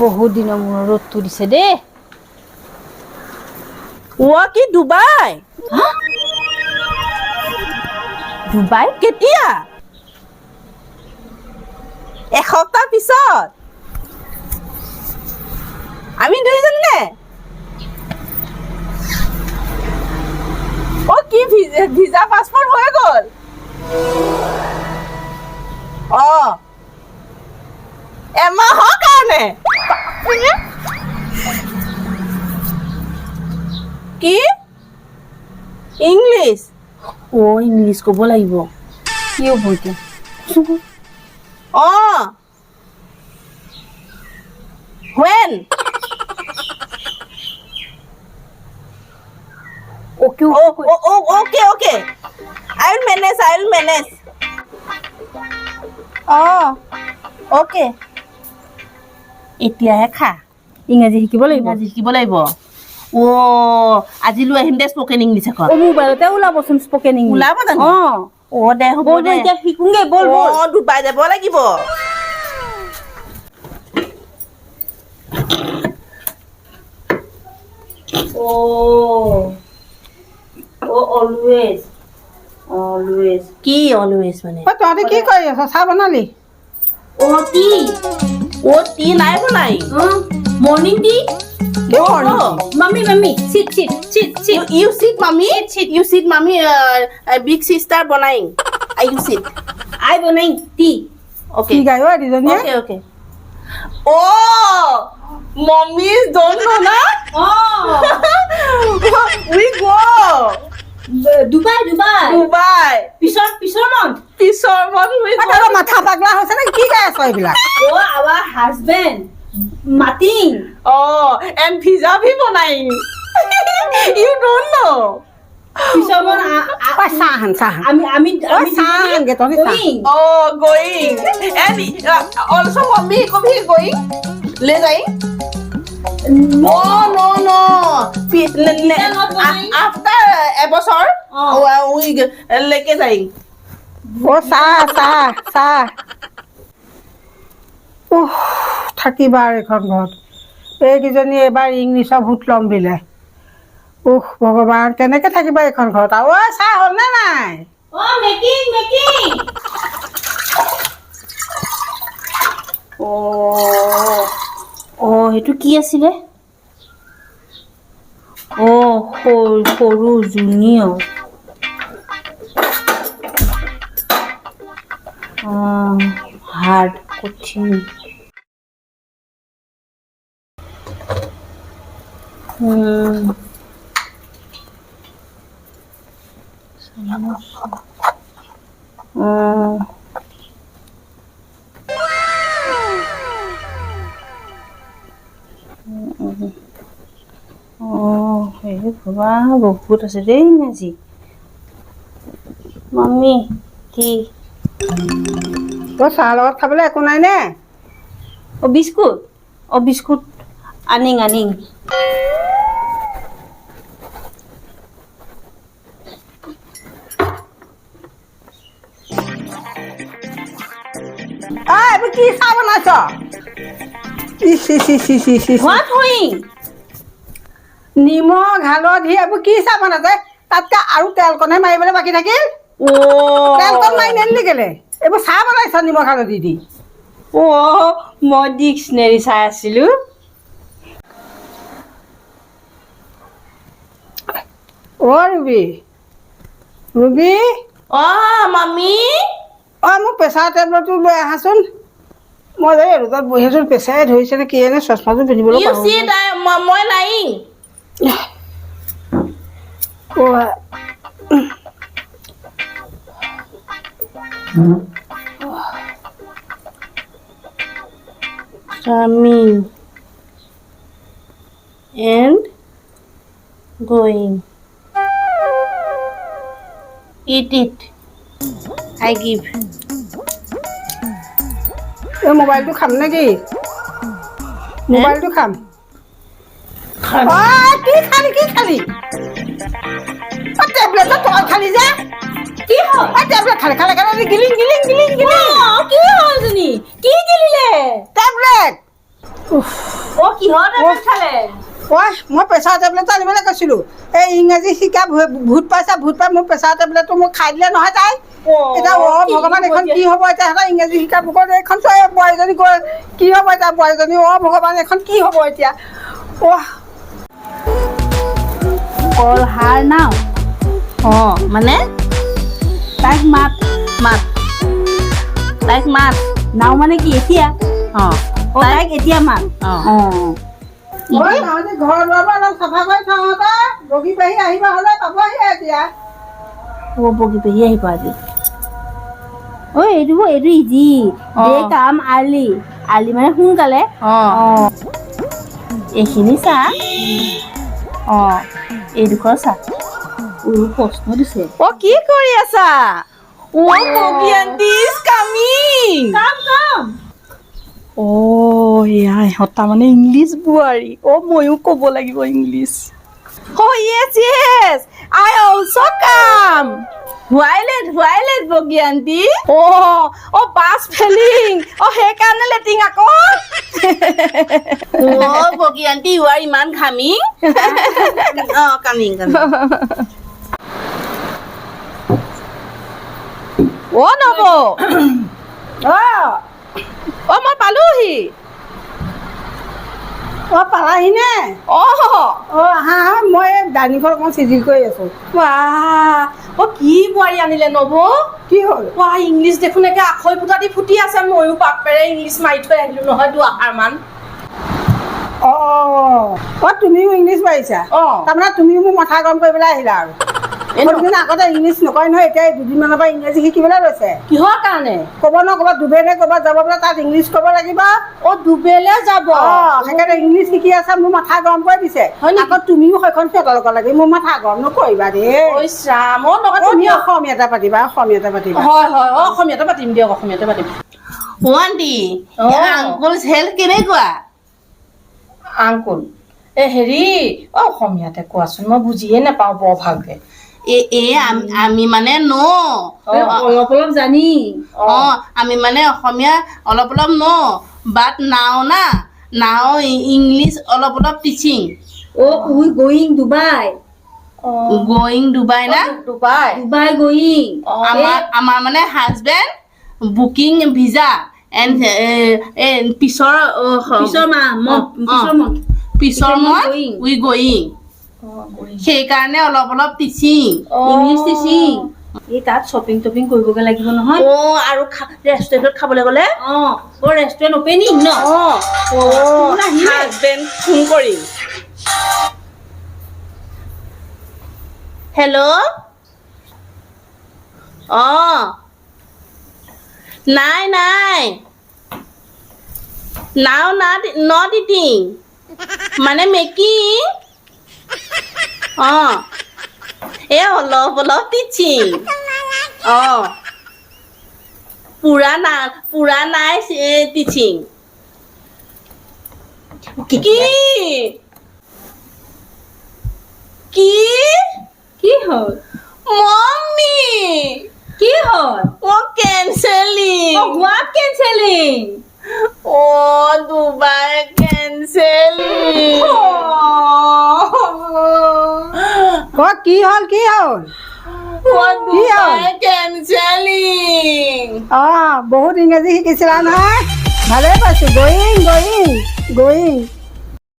বহুত দিনৰ মূৰত ৰ'দটো দিছে দেই। কি ডুবাই? ডুবাই কেতিয়া? এসপ্তাহ পিছত আমি দুইজন নে? কি ভিজা পাছপৰ্ট হৈ গ'ল? এমাহৰ কাৰণে কি? ইংলিছ ইংলিছ ক'ব লাগিব। কি হ'ব এতিয়া? when? Okay. I will manage. Okay. এতিয়াহে খা। ইংৰাজী শিকিব লাগিব। আজি লৈ আহিম দে স্পকেন ইংলিছ এখন। মোবাইলতে ওলাবচোন স্পকেন ইংলিছ। ওলাব জানো? দে হ'ব দে। এতিয়া শিকোগে বল। ডুবাই যাব লাগিব। অলৱেজ কি অলৱেজ মানে? তহঁতি কি কৰি আছ? চাহ বনালি? টি নাই বনাই। Morning T. Mummy, sit. You sit, mommy. You sit, mommy. Big sister banaing. You sit. I banaing tea. Okay. কি গায় দুজনীয়ে? Okay. Mommy don't know na? We go. Dubai. পিছৰ month we go. মাথা পাগলা হৈছে নে কি গায় আছ এইবিলাক? Our husband Martin. And pizza bhi banaing. You don't know. পিছৰ month চাহ আমি চাহ গে তহঁতি চাহ। Going. And also mommy come here going. Le jaing. No. After এবছৰ we leke jaing. চাহ থাকিবা আৰু এখন ঘৰত। এইকেইজনী এবাৰ ইংলিছৰ ভূত ল'ম দিলে। ভগৱান কেনেকে থাকিবা এইখন ঘৰত? আৰু চাহ হ'ল নে নাই? মেকিং সেইটো কি আছিলে? সৰু জুনিয়ৰ। হাৰ্ড কঠিন। বহুত আছে দেই ইংৰাজী। মাম্মী কি? চাহৰ লগত খাবলৈ একো নাই নে? বিস্কুট আনিং এইবোৰ কি চাহ বনাইছ? নিমখ হালধি এইবোৰ কি চাহ বনাইছে? তাতকে আৰু তেলকণহে মাৰিবলৈ বাকী থাকিল। তেলকণ মাৰি নেলি কেলে? এইবোৰ চাহ বনাইছ নিমখ হালধি দি? মই ডিক্সনেৰী চাই আছিলো। ৰুবি মামী মোক প্ৰেছাৰ টেবলেটটো লৈ আহাচোন। মই যে ৰ'দত বহি আছো, প্ৰেছাৰে ধৰিছে নে কি এনে চশমাটো পিন্ধিবলৈ মই নাই। Coming and going. Eat it. I give. মোবাইলটো খাম নেকি? মোবাইলটো খাম। কি খালি? টেবলেটত তই খালি যে কি হ'ল? টেবলেট খালে গিলিং কি হ'ল জনী? কি গিলিলে? টেবলেট অ কিহৰ টেবলেট খালে ঐ মই প্ৰেছাৰ টেবলেট আনিবলৈ কৈছিলোঁ এই ইংৰাজী শিকা ভূত পাইছা ভূত পাই মোৰ প্ৰেছাৰ টেবলেটটো মোক খাই দিলে নহয় তাই এতিয়া ভগৱান এইখন কি হ'ব এতিয়া সিহঁতৰ ইংৰাজী শিকা বুকত এইখন চোৱা এই বোৱাৰীজনী গৈ কি হ'ব এতিয়া বোৱাৰীজনী ভগৱান এইখন কি হ'ব এতিয়া কল হাৰ নাও মানে তাইক মাত মাত তাইক মাত নাও মানে কি এতিয়া তাইক এতিয়া মাত মই ভাবিছোঁ ঘৰ দুৱাৰ অলপ চাফা কৰি থওঁতে বগী বাঢ়ি আহিবা হ'লে পাবহি এতিয়া বগী পেহী আহিব আজি এইটো ইজি দে কাম আৰ্লি মানে সোনকালে এইখিনি চা এইডোখৰ চা প্ৰশ্ন দিছে কি কৰি আছা বগী আন্টি ইজ কামিং কাম ইহঁত তাৰমানে ইংলিছ বোৱাৰী ময়ো ক'ব লাগিব ইংলিছ য়েছ আই অলছ' কাম হোৱাইলেট বগী আন্টি বাছ ফেলিং সেইকাৰণে লেটিং আকৌ বগী আন্টি ইউ আৰ ইমান ঘামিং কামিং নব মই পালোহি পালাহি নে আহা মই ডাইনিংখন অকণমান চিজিল কৰি আছোঁ কি বোৱাৰী আনিলে নব কি হ'ল ইংলিছ দেখোন একে আখৈ ফুটা দি ফুটি আছে ময়ো বাপেৰে ইংলিছ মাৰি থৈ আহিলো নহয় দুআষাৰমান তুমিও ইংলিছ পাৰিছা তাৰমানে তুমিও মোৰ মাথা গৰম কৰিবলৈ আহিলা আৰু আগতে ইংলিছ নকয় নহয় এতিয়া দুদিনমানৰ পৰা ইংৰাজী শিকিবলৈ লৈছে কিহৰ কাৰণে ক'ব ন ক'ৰবাত ডুবেলে ক'ৰবাত যাব বোলে তাত ইংলিছ ক'ব লাগিব ডুবেলে যাব সেইকাৰণে ইংলিছ শিকি আছে মোৰ মাথা গৰম কৰি দিছে আকৌ তুমিও সেইখন সিহঁতৰ লগত লাগি মোৰ মাথা গৰম নকৰিবা দেই তুমি অসমীয়াতে পাতিবা হয় অসমীয়াতে পাতিম দিয়ক অসমীয়াতে পাতিম আন্টি আংকুলছ হেল্থ কেনেকুৱা আংকুল হেৰি অসমীয়াতে কোৱাচোন মই বুজিয়ে নাপাওঁ বৰ ভালকে আমি মানে অলপ অলপ জানি আমি মানে অসমীয়া অলপ অলপ বাট নাও ইংলিছ অলপ অলপ টিচিং উই গোয়িং ডুবাই না ডুবাই গোয়িং আমাৰ মানে হাজবেণ্ড বুকিং ভিজা এণ্ড পিছৰ মই উই গোয়িং সেইকাৰণে অলপ অলপ টিচিং ইংলিছ টিচিং তাত শ্বপিং টপিং কৰিবগৈ লাগিব নহয় আৰু ৰেষ্টুৰেণ্টত খাবলৈ গ'লে ৰেষ্টুৰেণ্ট অপেনিং ন হাজবেণ্ড ফোন কৰিম হেল্ল' নাই নট ইটিং মানে মেকিং অলপ টিচিং পুৰা নাই টিচিং কি হ'ল মম্মি কি হ'ল কেনচেলিং হোৱাট কেনচেলিং দুবাৰ কেনচেলিং কি হ'ল কেনচেলিং বহুত ইংৰাজী শিকিছিলা নহয় ভালেই পাইছোঁ গোয়িং